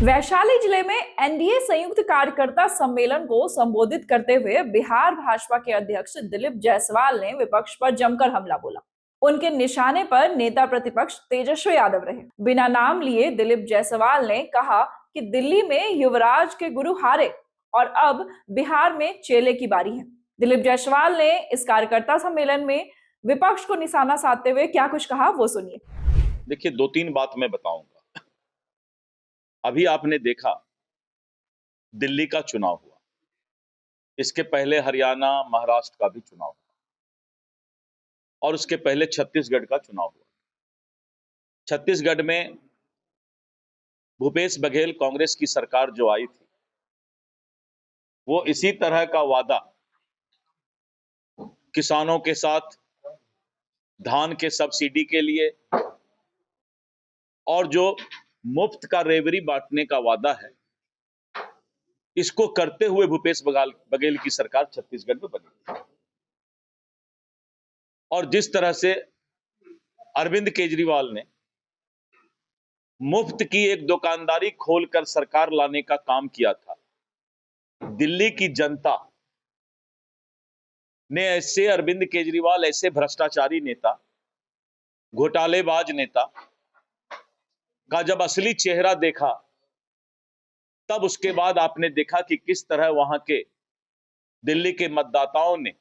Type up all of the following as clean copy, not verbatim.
वैशाली जिले में एनडीए संयुक्त कार्यकर्ता सम्मेलन को संबोधित करते हुए बिहार भाजपा के अध्यक्ष दिलीप जायसवाल ने विपक्ष पर जमकर हमला बोला। उनके निशाने पर नेता प्रतिपक्ष तेजस्वी यादव रहे। बिना नाम लिए दिलीप जायसवाल ने कहा कि दिल्ली में युवराज के गुरु हारे और अब बिहार में चेले की बारी है। दिलीप जायसवाल ने इस कार्यकर्ता सम्मेलन में विपक्ष को निशाना साधते हुए क्या कुछ कहा, वो सुनिए। देखिए, दो तीन बात मैं बताऊंगा। अभी आपने देखा दिल्ली का चुनाव हुआ, इसके पहले हरियाणा महाराष्ट्र का भी चुनाव हुआ और उसके पहले छत्तीसगढ़ का चुनाव हुआ। छत्तीसगढ़ में भूपेश बघेल कांग्रेस की सरकार जो आई थी, वो इसी तरह का वादा किसानों के साथ धान के सब्सिडी के लिए और जो मुफ्त का रेवड़ी बांटने का वादा है, इसको करते हुए भूपेश बघेल की सरकार छत्तीसगढ़ में बनी। और जिस तरह से अरविंद केजरीवाल ने मुफ्त की एक दुकानदारी खोलकर सरकार लाने का काम किया था, दिल्ली की जनता ने ऐसे अरविंद केजरीवाल, ऐसे भ्रष्टाचारी नेता, घोटालेबाज नेता का जब असली चेहरा देखा, तब उसके बाद आपने देखा कि किस तरह वहां के दिल्ली के मतदाताओं ने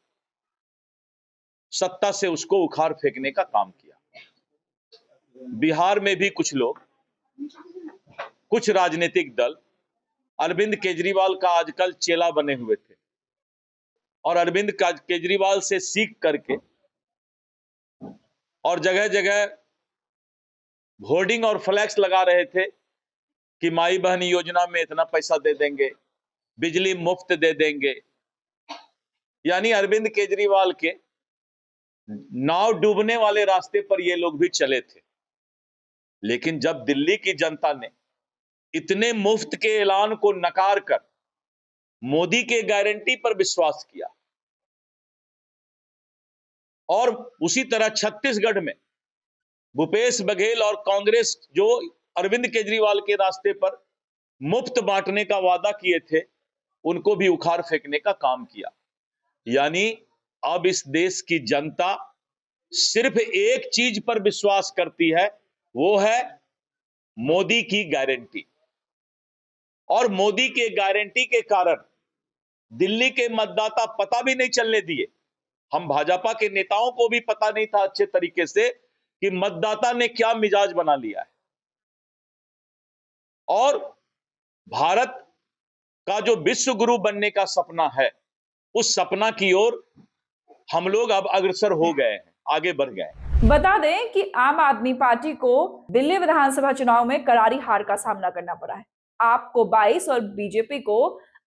सत्ता से उसको उखाड़ फेंकने का काम किया। बिहार में भी कुछ लोग, कुछ राजनीतिक दल अरविंद केजरीवाल का आजकल चेला बने हुए थे और अरविंद केजरीवाल से सीख करके और जगह जगह होर्डिंग और फ्लैक्स लगा रहे थे कि माई बहन योजना में इतना पैसा दे देंगे, बिजली मुफ्त दे देंगे। यानी अरविंद केजरीवाल के नाव डूबने वाले रास्ते पर ये लोग भी चले थे। लेकिन जब दिल्ली की जनता ने इतने मुफ्त के ऐलान को नकार कर मोदी के गारंटी पर विश्वास किया और उसी तरह छत्तीसगढ़ में भूपेश बघेल और कांग्रेस जो अरविंद केजरीवाल के रास्ते पर मुफ्त बांटने का वादा किए थे, उनको भी उखाड़ फेंकने का काम किया। यानी अब इस देश की जनता सिर्फ एक चीज पर विश्वास करती है, वो है मोदी की गारंटी। और मोदी के गारंटी के कारण दिल्ली के मतदाता पता भी नहीं चलने दिए। हम भाजपा के नेताओं को भी पता नहीं था अच्छे तरीके से कि मतदाता ने क्या मिजाज बना लिया है। और भारत का जो विश्व गुरु बनने का सपना है, उस सपना की ओर हम लोग अब अग्रसर हो गए हैं, आगे बढ़ गए हैं। बता दें कि आम आदमी पार्टी को दिल्ली विधानसभा चुनाव में करारी हार का सामना करना पड़ा है। आप को 22 और बीजेपी को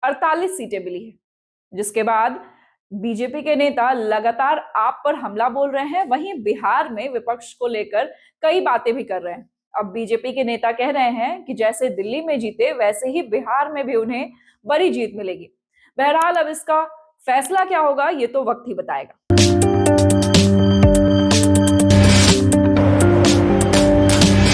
48 सीटें मिली है, जिसके बाद बीजेपी के नेता लगातार आप पर हमला बोल रहे हैं। वहीं बिहार में विपक्ष को लेकर कई बातें भी कर रहे हैं। अब बीजेपी के नेता कह रहे हैं कि जैसे दिल्ली में जीते, वैसे ही बिहार में भी उन्हें बड़ी जीत मिलेगी। बहरहाल अब इसका फैसला क्या होगा, ये तो वक्त ही बताएगा।